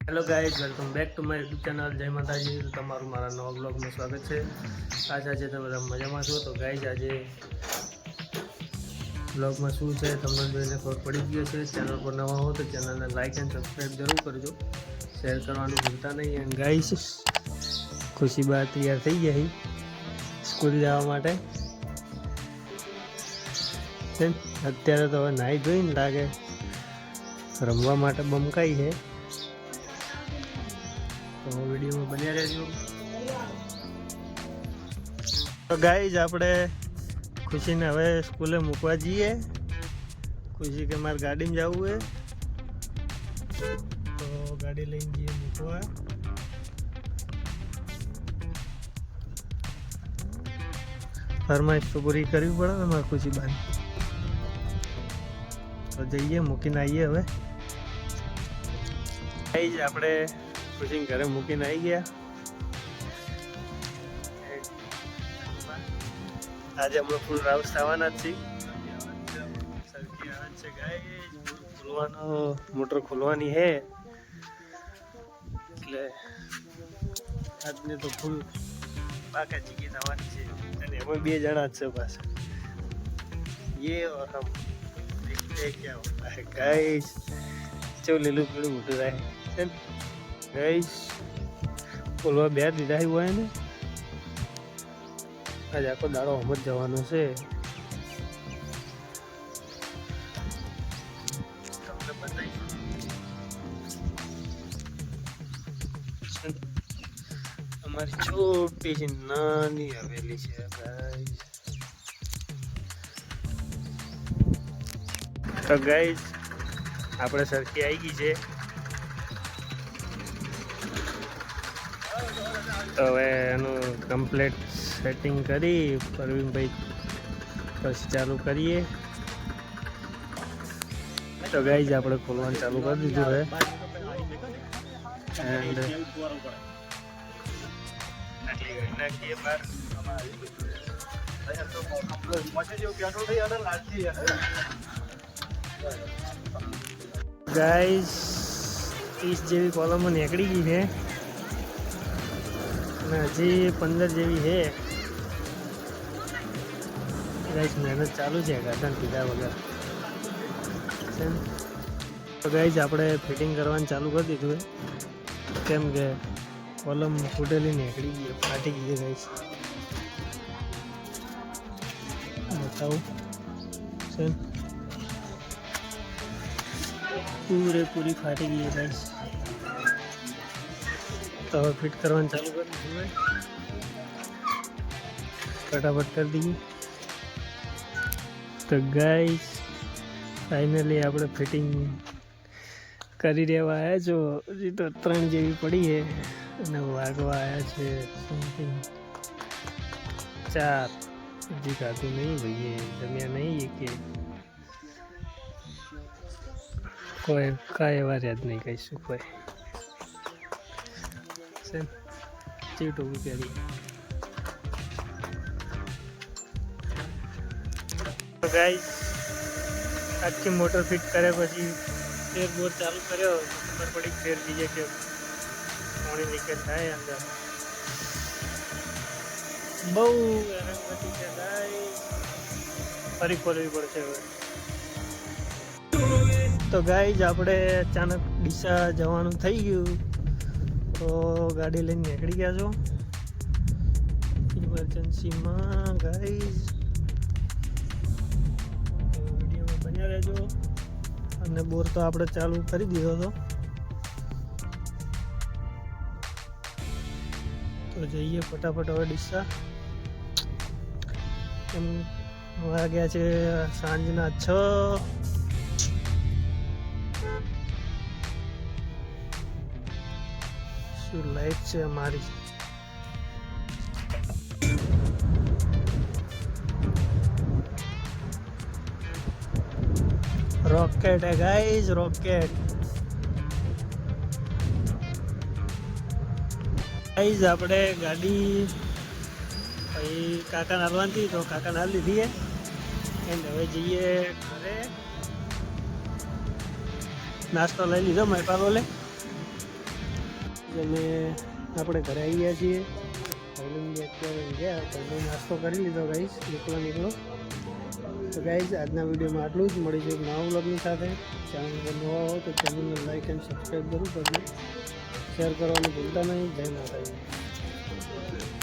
Hello guys, welcome back to my YouTube channel. જય માતાજી. તો તમારું મારા નવા બ્લોગમાં સ્વાગત છે. આશા છે તમે બધા મજામાં છો. તો ગાઈઝ, આજે બ્લોગમાં શું છે તમને જોઈને ખબર પડી ગયો છે. ચેનલ પર નવા હો તો ચેનલને લાઇક એન્ડ સબસ્ક્રાઈબ જરૂર કરજો, શેર કરવાનું ભૂલતા નહીં. એન્ડ ગાઈઝ, ખુશી બા તૈયાર થઈ ગયા સ્કૂલ જવા માટે. અત્યારે તો હવે નાહી ધોઈને લાગે રમવા માટે બમકાઈ છે. તો વિડીયોમાં બન્યા રહેજો. તો ગાઈઝ, આપણે ખુશીને હવે સ્કૂલે મૂકવા જઈએ. ખુશી કે મારે ગાડીમાં જવું છે, તો ગાડી લઈને જઈએ મૂકવા. ફરમાઈશ તો પૂરી કરવી પડે ને મારે ખુશી બાની. તો જઈએ, મૂકીને આવીએ. હવે ગાઈઝ, આપણે ખુશીને ઘરે મૂકીને આવી ગયા. આજે હમણાં ફૂલ રાઉસ થવાના જ છે. સરખી આવે છે ગાઈઝ, ખોલવાનો મોટર ખોલવાની છે એટલે આજને તો ફૂલ પાકા ચીકી થવાની છે. અને એમાં 2 જણા જ છે પાછા. ये और हम देखते हैं क्या होता है गाइस. चलो લીલું પીળું મોટું રહે છે ગાઈસ. ખોલવા 2 દીધા હોય ને. આજે આખો દાડો આમ જ જવાનો છે. તમને બતાવીશું અમારી છોટી સી નાની હવેલી છે ગાઈસ. તો ગાઈસ, આપણે સરખી આવી ગઈ છે. તો હવે એનું કમ્પ્લીટ સેટિંગ કરી પરવીનભાઈ પછી ચાલુ કરીએ. તો ગાઈઝ, આપણે ખોલવાનું ચાલુ કરી દીધું છે. એન્ડ નાખીએ બહાર. ગાઈઝ, 30 જેવી કોલમો નીકળી ગઈ છે અને હજી 15 જેવી છે. ગાઈઝ, મહેનત ચાલુ છે ગાર્ડન પીધા વગર. તો ગાઈઝ, આપણે ફિટિંગ કરવાનું ચાલુ કરી દીધું છે. કેમ કે કોલમ ફૂટેલી નીકળી ગઈ, ફાટી ગઈ છે ગાઈઝ. બતાવું છે, પૂરેપૂરી ફાટી ગઈ છે ગાઈઝ. તો હવે ફિટ કરવાનું ચાલુ કરી દીધું હોય, ફટાફટ કરી દઈએ. તો ગાઈઝ, ફાઇનલી આપણે ફિટિંગ કરી રહેવા આવ્યા છો. હજી તો 3 જેવી પડી છે અને વાગવા આવ્યા છે સમથિંગ 4. હજી ખાધું નહીં ભાઈએ, જમ્યા નહીં કે કોઈ કાંઈ વાર યાદ નહીં કહીશું કોઈ ચીટો પહેરી. ગાઈઝ, આખી મોટર ફિટ કર્યા પછી ફેર બોર ચાલુ કર્યો. ખબર પડી ફેર બીજે કે પાણી લીકેજ થાય અંદર. બહુ હેરાન પછી છે ગાઈઝ, ફરી ખોલવી પડશે હવે. તો ગાઈઝ, આપણે અચાનક ડીસા જવાનું થઈ ગયું, તો ગાડી લઈને નીકળી ગયા છો ઇમરજન્સીમાં ગાઈઝ. વિડીયોમાં બન્યા રહેજો. અને બોર તો આપણે ચાલુ કરી દીધો હતો. તો જઈએ ફટાફટ હવે ડીસા. એમ વાગ્યા છે સાંજના 6. શું લાઈફ છે અમારી. रॉकेट है गाइस, रॉकेट. गाइस, આપણે ગાડી ભાઈ કાકાને હાલવાની તો કાકાને હાલ લીધી છે. એન્ડ હવે જઈએ ઘરે. નાસ્તો લઈ લીધો મારી પાસે. અમે આપણે ઘરે આવી ગયા છીએ. ભાઈલું અત્યારે ગયા ભાઈલું નાસ્તો કરી લીધો ગાઈસ. નીકળો. તો ગાઈસ આજના વિડીયોમાં આટલું જ. મળી જાય નવા વ્લોગની સાથે. ચેનલ પર નવા હો તો ચેનલને લાઈક એન્ડ સબસ્ક્રાઈબ કરવું પડે. શેર કરવાનું ભૂલતા નહીં. જય માતાજી.